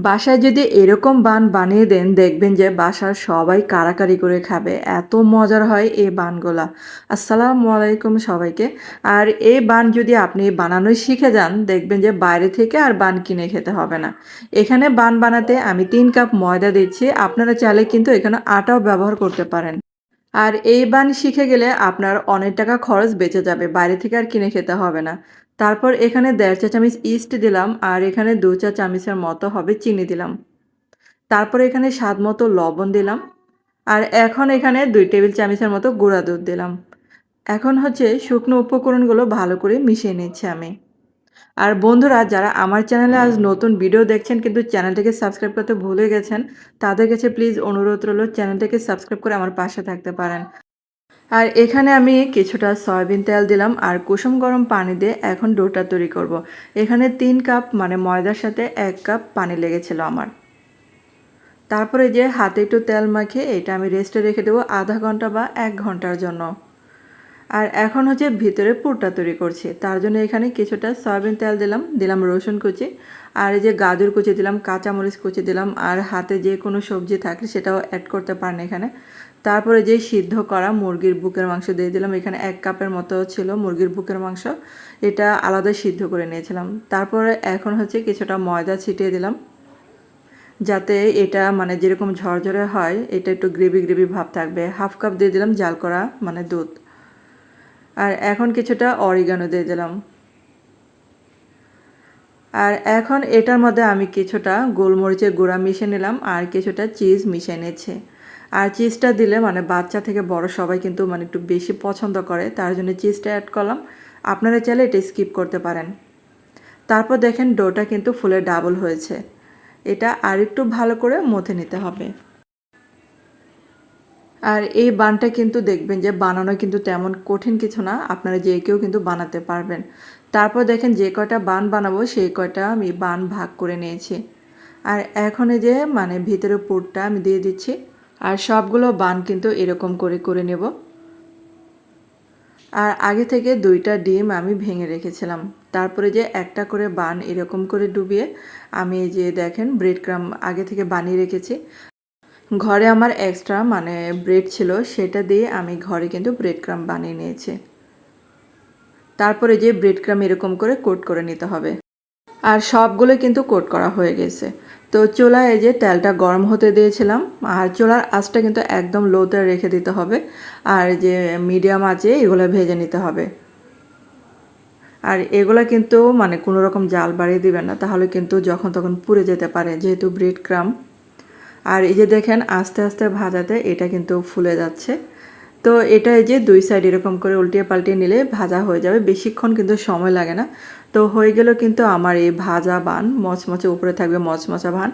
বাসায় যদি এরকম বান বানিয়ে দেন দেখবেন যে বাসার সবাই কাড়াকাড়ি করে খাবে। এত মজার হয় এই বানগুলা। আসসালামু আলাইকুম সবাইকে। আর এই বান যদি আপনি বানানোই শিখে যান দেখবেন যে বাইরে থেকে আর বান কিনে খেতে হবে না। এখানে বান বানাতে আমি ৩ কাপ ময়দা দিচ্ছি। আপনারা চাইলে কিন্তু এখানে আটাও ব্যবহার করতে পারেন। আর এই বান শিখে গেলে আপনার অনেক টাকা খরচ বেঁচে যাবে। বাইরে থেকে আর কিনে খেতে হবে না। তারপর এখানে ১.৫ চা চামচ ইস্ট দিলাম আর এখানে ২ চা চামচের মতো হবে চিনি দিলাম। তারপর এখানে স্বাদমতো লবণ দিলাম। আর এখন এখানে ২ টেবিল চামচের মতো গুঁড়া দুধ দিলাম। এখন হচ্ছে শুকনো উপকরণগুলো ভালো করে মিশিয়ে নিচ্ছি আমি। আর বন্ধুরা যারা আমার চ্যানেলে আজ নতুন ভিডিও দেখছেন কিন্তু চ্যানেলটাকে সাবস্ক্রাইব করতে ভুলে গেছেন, তাদের কাছে প্লিজ অনুরোধ রইল চ্যানেলটাকে সাবস্ক্রাইব করে আমার পাশে থাকতে পারেন। আর এখানে আমি কিছুটা সয়াবিন তেল দিলাম আর কুসুম গরম পানি দিয়ে এখন ডোটা তৈরি করব। এখানে ৩ কাপ মানে ময়দার সাথে ১ কাপ পানি লেগেছিল আমার। তারপরে যে হাতে একটু তেল মাখিয়ে এটা আমি রেস্টে রেখে দেবো ০.৫ ঘন্টা বা ১ ঘন্টার জন্য। আর এখন হচ্ছে ভিতরে পুরটা তৈরি করছি। তার জন্য এখানে কিছুটা সয়াবিন তেল দিলাম রসুন কুচি আর এই যে গাজর কুচি দিলাম, কাঁচামরিচ কুচি দিলাম আর হাতে যে কোনো সবজি থাকলে সেটাও অ্যাড করতে পারেন এখানে। তারপরে যে সিদ্ধ করা মুরগির বুকের মাংস দিয়ে দিলাম। এখানে ১ কাপের মতো ছিল মুরগির বুকের মাংস। এটা আলাদা সিদ্ধ করে নিয়েছিলাম। তারপরে এখন হচ্ছে কিছুটা ময়দা ছিটিয়ে দিলাম। যাতে এটা মানে যেরকম ঝরঝরে হয় এটা একটু গ্রেভি ভাব থাকবে। ১/২ কাপ দিয়ে দিলাম জাল করা মানে দুধ। আর এখন কিছুটা অরিগানো দিয়ে দিলাম। আর এখন এটার মধ্যে আমি কিছুটা গোলমরিচের গুঁড়া মিশিয়ে নিলাম আর কিছুটা চিজ মিশিয়ে নিচ্ছি। আর চিজটা দিলে মানে বাচ্চা থেকে বড় সবাই কিন্তু মানে একটু বেশি পছন্দ করে, তার জন্য চিজটা অ্যাড করলাম। আপনারা চাইলে এটা স্কিপ করতে পারেন। তারপর দেখেন ডোটা কিন্তু ফুলে ডাবল হয়েছে। এটা আরেকটু ভালো করে মথে নিতে হবে। আর এই বানটা কিন্তু দেখবেন যে বানানো কিন্তু তেমন কঠিন কিছু না, আপনারা যে কেউ কিন্তু বানাতে পারবেন। তারপর দেখেন যে কয়টা বান বানাবো সেই কয়টা আমি বান ভাগ করে নিয়েছি। আর এখন এই যে মানে ভিতরে পুরটা আমি দিয়ে দিচ্ছি। আর সবগুলো বান কিন্তু এরকম করে নেব। আর আগে থেকে ২টা ডিম আমি ভেঙে রেখেছিলাম। তারপরে যে একটা করে বান এরকম করে ডুবিয়ে আমি এই যে দেখেন ব্রেড ক্রাম্ব আগে থেকে বানিয়ে রেখেছি। ঘরে আমার এক্সট্রা মানে ব্রেড ছিল, সেটা দিয়ে আমি ঘরে কিন্তু ব্রেড ক্রাম্ব বানিয়ে নিয়েছি। তারপরে যে ব্রেড ক্রাম্ব এরকম করে কোট করে নিতে হবে। আর সবগুলো কিন্তু কোট করা হয়ে গেছে। তো চুলায় এই যে তেলটা গরম হতে দিয়েছিলাম আর চুলার আঁচটা কিন্তু একদম লোতে রেখে দিতে হবে। আর যে মিডিয়াম আঁচে এগুলো ভেজে নিতে হবে। আর এগুলো কিন্তু মানে কোনো রকম জাল বাড়িয়ে দিবেন না, তাহলে কিন্তু যখন তখন পুড়ে যেতে পারে যেহেতু ব্রেড ক্রাম্ব। আর এই যে দেখেন আস্তে আস্তে ভাজাতে এটা কিন্তু ফুলে যাচ্ছে। তো এটা এই যে ২ সাইড এরকম করে উল্টিয়ে পাল্টিয়ে নিলে ভাজা হয়ে যাবে, বেশিক্ষণ কিন্তু সময় লাগে না। তো হয়ে গেল কিন্তু আমার এই ভাজা বান, মচমচে উপরে থাকবে মচমচা বান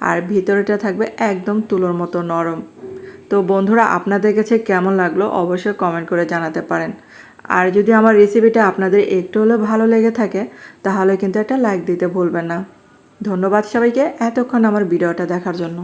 আর ভিতরেটা থাকবে একদম তুলোর মতো নরম। তো বন্ধুরা আপনাদের কাছে কেমন লাগলো অবশ্যই কমেন্ট করে জানাতে পারেন। আর যদি আমার রেসিপিটা আপনাদের একটু হলেও ভালো লেগে থাকে তাহলে কিন্তু একটা লাইক দিতে ভুলবেন না। ধন্যবাদ সবাইকে এতক্ষণ আমার ভিডিওটা দেখার জন্য।